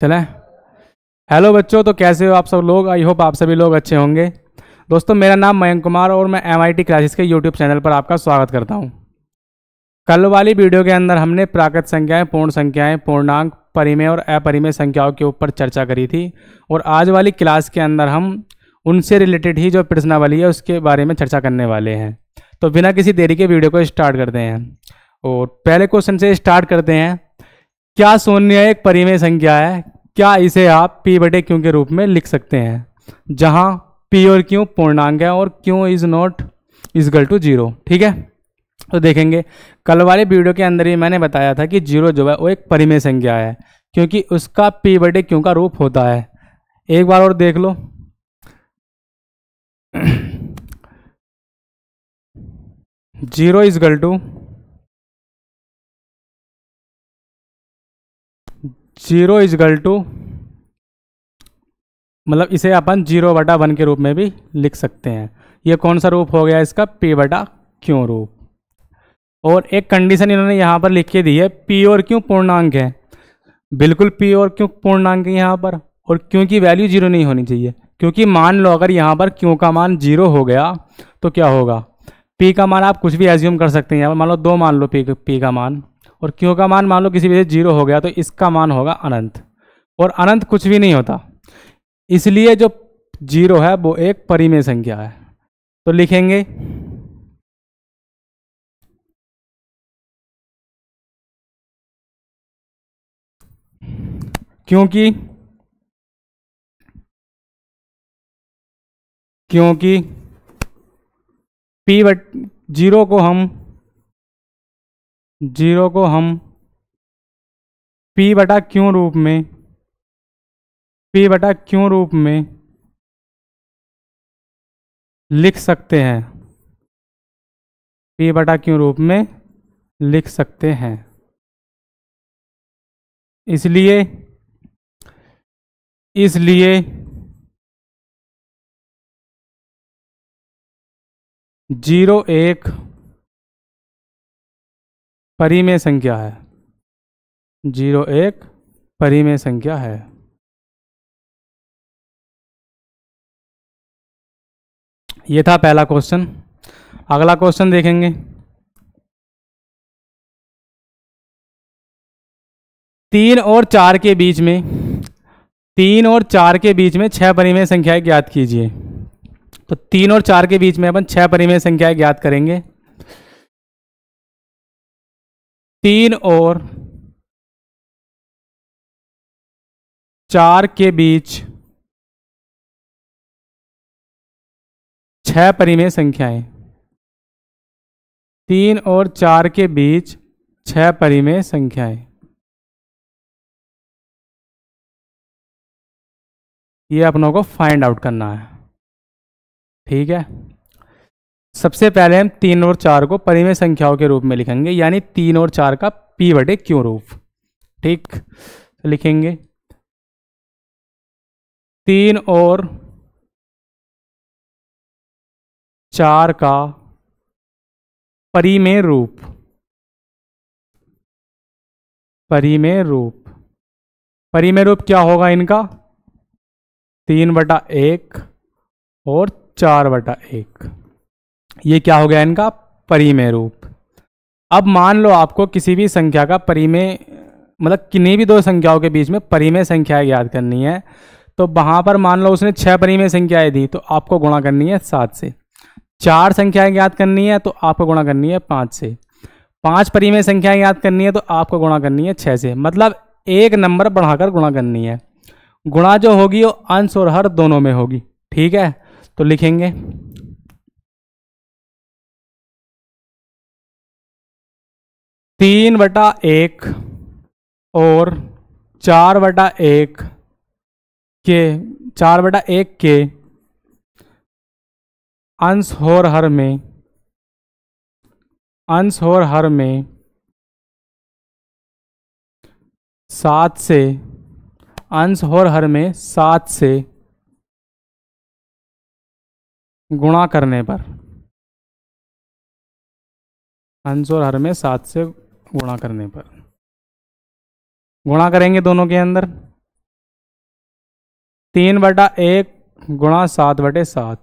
चलें। हेलो बच्चों, तो कैसे हो आप सब लोग। आई होप आप सभी लोग अच्छे होंगे। दोस्तों, मेरा नाम मयंक कुमार और मैं MIT क्लासेस के यूट्यूब चैनल पर आपका स्वागत करता हूं। कल वाली वीडियो के अंदर हमने प्राकृत संख्याएं, पूर्ण संख्याएं, पूर्णांक, परिमेय और अपरिमेय संख्याओं के ऊपर चर्चा करी थी। और आज वाली क्लास के अंदर हम उनसे रिलेटेड ही जो प्रश्नावली है उसके बारे में चर्चा करने वाले हैं। तो बिना किसी देरी के वीडियो को स्टार्ट करते हैं और पहले क्वेश्चन से स्टार्ट करते हैं। क्या शून्य एक परिमेय संख्या है? क्या इसे आप p बटे क्यू के रूप में लिख सकते हैं, जहां p और q पूर्णांक है और q is not equal to 0। ठीक है, तो देखेंगे कल वाले वीडियो के अंदर ही मैंने बताया था कि 0 जो है वो एक परिमेय संख्या है, क्योंकि उसका p बटे क्यू का रूप होता है। एक बार और देख लो। 0 इजकल टू 0 इजकल टू मतलब इसे अपन 0/1 के रूप में भी लिख सकते हैं। ये कौन सा रूप हो गया इसका? p बटा क्यू रूप। और एक कंडीशन इन्होंने यहाँ पर लिख के दी है, p और q पूर्णांक है। बिल्कुल p और q पूर्णांक है यहाँ पर, और q की वैल्यू 0 नहीं होनी चाहिए, क्योंकि मान लो अगर यहाँ पर q का मान 0 हो गया तो क्या होगा? p का मान आप कुछ भी एज्यूम कर सकते हैं। यहाँ पर मान लो 2 मान लो p का मान, और q का मान मान लो किसी वजह से 0 हो गया तो इसका मान होगा अनंत, और अनंत कुछ भी नहीं होता। इसलिए जो 0 है वो एक परिमेय संख्या है। तो लिखेंगे क्योंकि p बट 0 को हम p बटा क्यू रूप में लिख सकते हैं। p बटा क्यू रूप में लिख सकते हैं। इसलिए 0 एक परिमेय संख्या है। 0 एक परिमेय संख्या है। ये था पहला क्वेश्चन। अगला क्वेश्चन देखेंगे। 3 और 4 के बीच में 6 परिमेय संख्याएं ज्ञात कीजिए। तो 3 और 4 के बीच में अपन 6 परिमेय संख्याएं ज्ञात करेंगे। 3 और 4 के बीच 6 परिमेय संख्याएं। 3 और 4 के बीच 6 परिमेय संख्याएं। ये अपनों को फाइंड आउट करना है। ठीक है, सबसे पहले हम 3 और 4 को परिमेय संख्याओं के रूप में लिखेंगे, यानी 3 और 4 का p बटे क्यू रूप। ठीक, तो लिखेंगे 3 और 4 का परिमेय रूप। परिमेय रूप क्या होगा इनका? 3/1 और 4/1। ये क्या हो गया इनका? परिमेय रूप। अब मान लो आपको किसी भी संख्या का परिमेय, मतलब किन्हीं भी दो संख्याओं के बीच में परिमेय संख्याएं याद करनी है, तो वहां पर मान लो उसने 6 परिमेय संख्याएं दी तो आपको गुणा करनी है 7 से। 4 संख्याएं याद करनी है तो आपको गुणा करनी है 5 से। 5 परिमेय संख्याएं याद करनी है तो आपको गुणा करनी है 6 से। मतलब एक नंबर बढ़ाकर गुणा करनी है। गुणा जो होगी वो अंश और हर दोनों में होगी। ठीक है, तो लिखेंगे 3/1 और 4/1 के अंश और हर में 7 से, अंश और हर में 7 से गुणा करने पर, अंश और हर में 7 से गुणा करने पर गुणा करेंगे दोनों के अंदर। 3/1 गुणा 7/7,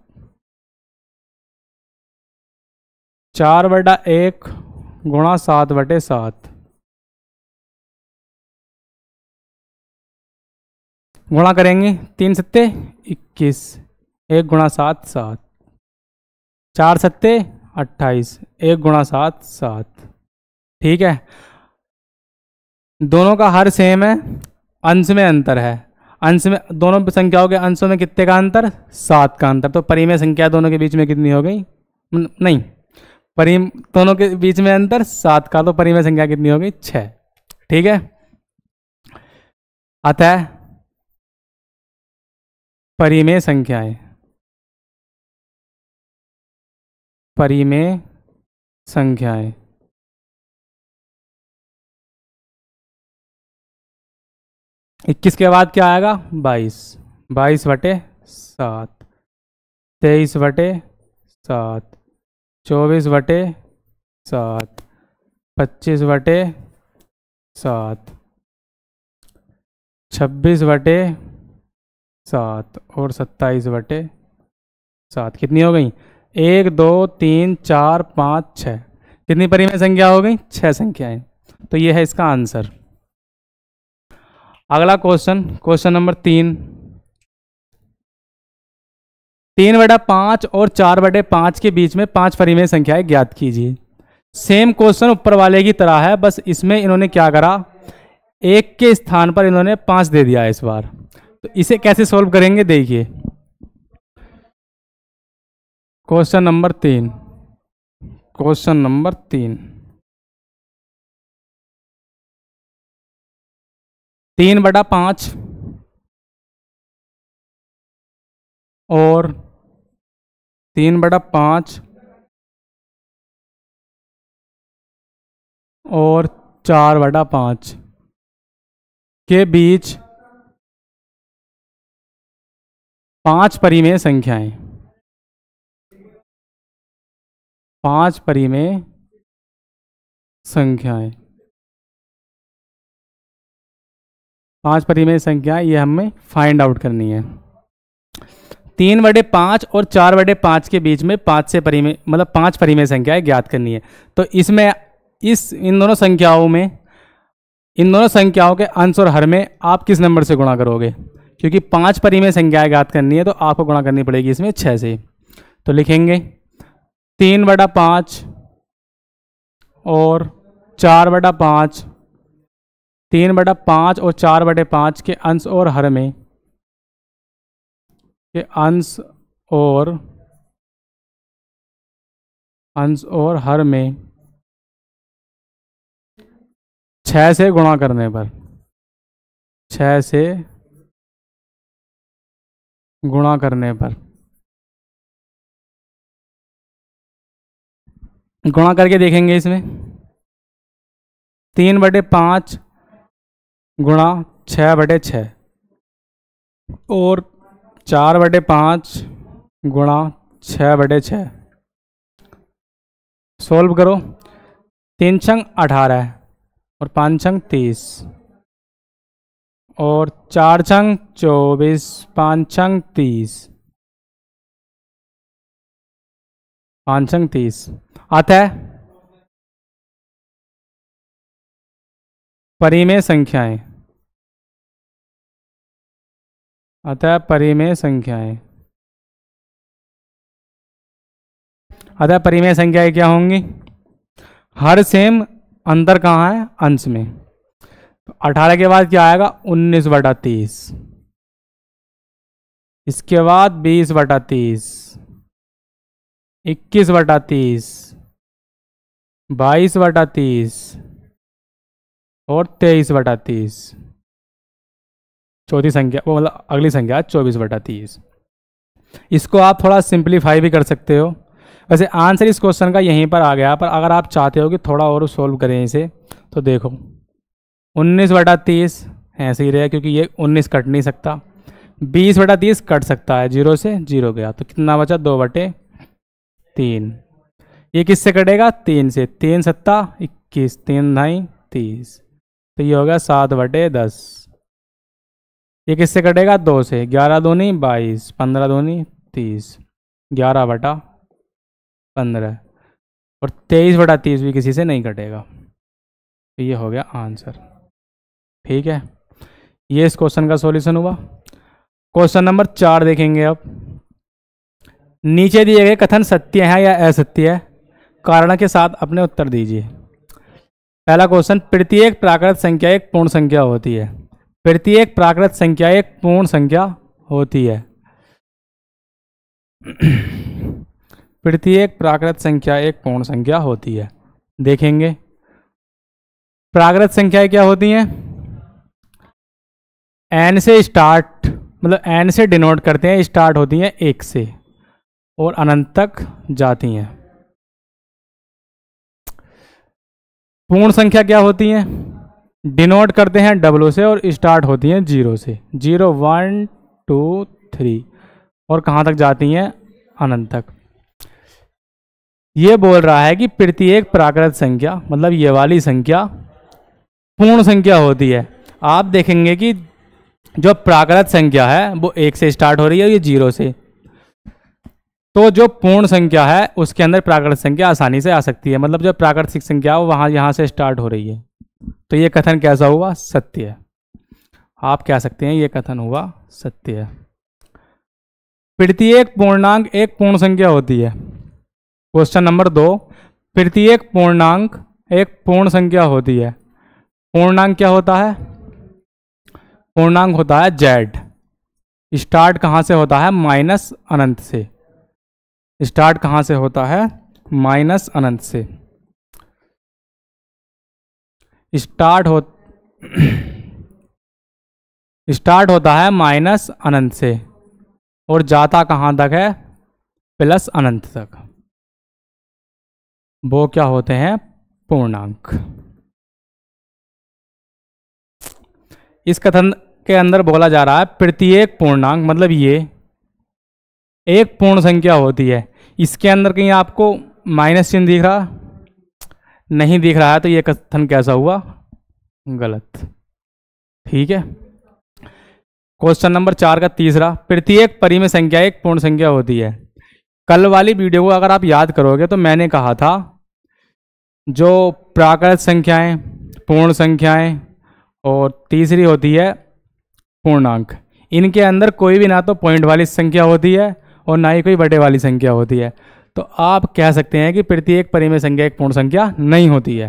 4/1 गुणा 7/7, गुणा करेंगे 3 सत्ते 21, 1 गुणा 7 7, 4 सत्ते 28, 1 गुणा 7 7। ठीक है, दोनों का हर सेम है, अंश में अंतर है। अंश में दोनों संख्याओं के अंशों में कितने का अंतर? 7 का अंतर। तो परिमेय संख्या दोनों के बीच में कितनी हो गई? नहीं, दोनों के बीच में अंतर 7 का, तो परिमेय संख्या कितनी हो गई? 6। ठीक है, अतः परिमेय संख्याएं, परिमेय संख्याएं 21 के बाद क्या आएगा? 22, 22/7, 23/7, 24/7, 25/7, 26/7 और 27/7। कितनी हो गई? 1 2 3 4 5 6। कितनी परिमेय संख्या हो गई? 6 संख्याएं। तो ये है इसका आंसर। अगला क्वेश्चन नंबर 3। 3/5 और 4/5 के बीच में 5 परिमेय संख्याएं ज्ञात कीजिए। सेम क्वेश्चन ऊपर वाले की तरह है, बस इसमें इन्होंने क्या करा, 1 के स्थान पर इन्होंने 5 दे दिया इस बार। तो इसे कैसे सोल्व करेंगे देखिए। क्वेश्चन नंबर 3, 3/5 और 3/5 और 4/5 के बीच 5 परिमेय संख्याएं, 5 परिमेय संख्याएं, 5 परिमेय संख्या ये हमें फाइंड आउट करनी है। 3/5 और 4/5 के बीच में 5 से परिमेय मतलब 5 परिमेय संख्याएं ज्ञात करनी है। तो इसमें इन दोनों संख्याओं के अंश और हर में आप किस नंबर से गुणा करोगे? क्योंकि 5 परिमेय संख्याएं ज्ञात करनी है तो आपको गुणा करनी पड़ेगी इसमें 6 से। तो लिखेंगे 3/5 और 4/5, 3/5 और 4/5 के अंश और हर में, के अंश और हर में 6 से गुणा करने पर, 6 से गुणा करने पर, गुणा करके देखेंगे इसमें 3/5 गुणा 6/6 और 4/5 गुणा 6/6। सोल्व करो। 3 छंग 18 और 5 छंग 30 और 4 छंग 24, 5 छंग 30, 5 छंग 30। अतः परिमेय संख्याएं, अतः परिमेय संख्याएं क्या होंगी? हर सेम, अंतर कहाँ है? अंश में। तो 18 के बाद क्या आएगा? 19/30, इसके बाद 20/30, 21/30, 22/30 और 23/30। चौथी संख्या वो मतलब अगली संख्या 24/30। इसको आप थोड़ा सिंप्लीफाई भी कर सकते हो। वैसे आंसर इस क्वेश्चन का यहीं पर आ गया, पर अगर आप चाहते हो कि थोड़ा और सोल्व करें इसे, तो देखो 19/30 ऐसे ही रहेगा क्योंकि ये 19 कट नहीं सकता। 20/30 कट सकता है, 0 से 0 गया, तो कितना बचा? 2/3। ये किससे कटेगा? 3 से। 3 सत्ता 21, 3 ढाई 30, तो ये हो गया 7/10। ये किससे कटेगा? 2 से। 11 दूनी 22, 15 दूनी 30, 11/15 और 23/30 भी किसी से नहीं कटेगा। तो ये हो गया आंसर। ठीक है, ये इस क्वेश्चन का सॉल्यूशन हुआ। क्वेश्चन नंबर 4 देखेंगे अब। नीचे दिए गए कथन सत्य है या असत्य है? कारण के साथ अपने उत्तर दीजिए। पहला क्वेश्चन, प्रत्येक प्राकृत संख्या एक पूर्ण संख्या होती है। प्रत्येक प्राकृत संख्या एक पूर्ण संख्या होती है। प्रत्येक प्राकृत संख्या एक पूर्ण संख्या होती है। देखेंगे प्राकृत संख्याएं क्या होती हैं? एन से स्टार्ट, मतलब एन से डिनोट करते हैं, स्टार्ट होती हैं 1 से और अनंत तक जाती हैं। पूर्ण संख्या क्या होती हैं? डिनोट करते हैं डबलों से और स्टार्ट होती हैं 0 से। 0, 1, 2, 3 और कहाँ तक जाती हैं? अनंत तक। ये बोल रहा है कि प्रत्येक प्राकृत संख्या, मतलब ये वाली संख्या पूर्ण संख्या होती है। आप देखेंगे कि जो प्राकृत संख्या है वो 1 से स्टार्ट हो रही है, ये 0 से। तो जो पूर्ण संख्या है उसके अंदर प्राकृत संख्या आसानी से आ सकती है, मतलब जो प्राकृतिक संख्या वो वहाँ यहाँ से स्टार्ट हो रही है। तो ये कथन कैसा हुआ? सत्य है। आप कह सकते हैं ये कथन हुआ सत्य है। प्रत्येक पूर्णांक एक पूर्ण संख्या होती है। क्वेश्चन नंबर 2, प्रत्येक पूर्णांक एक पूर्ण संख्या होती है। पूर्णांक क्या होता है? पूर्णांक होता है z। स्टार्ट कहाँ से होता है? माइनस अनंत से। स्टार्ट कहाँ से होता है? माइनस अनंत से। स्टार्ट होता है माइनस अनंत से और जाता कहाँ तक है? प्लस अनंत तक। वो क्या होते हैं? पूर्णांक। इस कथन के अंदर बोला जा रहा है प्रत्येक पूर्णांक, मतलब ये एक पूर्ण संख्या होती है। इसके अंदर कहीं आपको माइनस चिन्ह दिख रहा? नहीं दिख रहा है, तो ये कथन कैसा हुआ? गलत। ठीक है। क्वेश्चन नंबर 4 का तीसरा, प्रत्येक परिमेय संख्या एक पूर्ण संख्या होती है। कल वाली वीडियो को अगर आप याद करोगे तो मैंने कहा था जो प्राकृत संख्याएं, पूर्ण संख्याएं और तीसरी होती है पूर्णांक, इनके अंदर कोई भी ना तो पॉइंट वाली संख्या होती है और ना ही कोई बटे वाली संख्या होती है। तो आप कह सकते हैं कि प्रत्येक परिमेय संख्या एक पूर्ण संख्या नहीं होती है।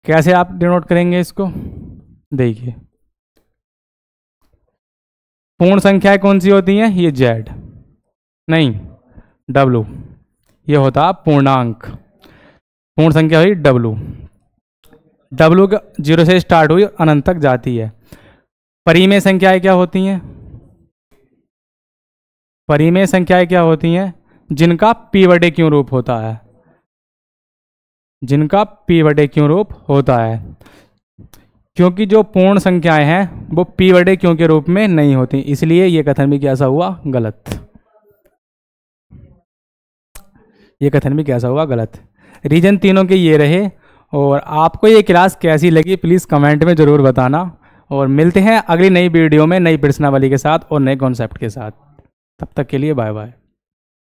कैसे आप डिनोट करेंगे इसको? देखिए, पूर्ण संख्याएं कौन सी होती हैं? ये z, नहीं w, ये होता पूर्णांक। पूर्ण संख्या हुई w। w 0 से स्टार्ट हुई अनंत तक जाती है। परिमेय संख्याएं क्या होती हैं? परिमेय संख्याएं क्या होती हैं? जिनका p/q रूप होता है। जिनका p/q रूप होता है। क्योंकि जो पूर्ण संख्याएं हैं वो p/q के रूप में नहीं होती, इसलिए ये कथन भी कैसा हुआ? गलत। ये कथन भी कैसा हुआ? गलत। रीजन तीनों के ये रहे। और आपको ये क्लास कैसी लगी प्लीज़ कमेंट में ज़रूर बताना। और मिलते हैं अगली नई वीडियो में नई प्रश्नावली के साथ और नए कॉन्सेप्ट के साथ। तब तक के लिए बाय बाय।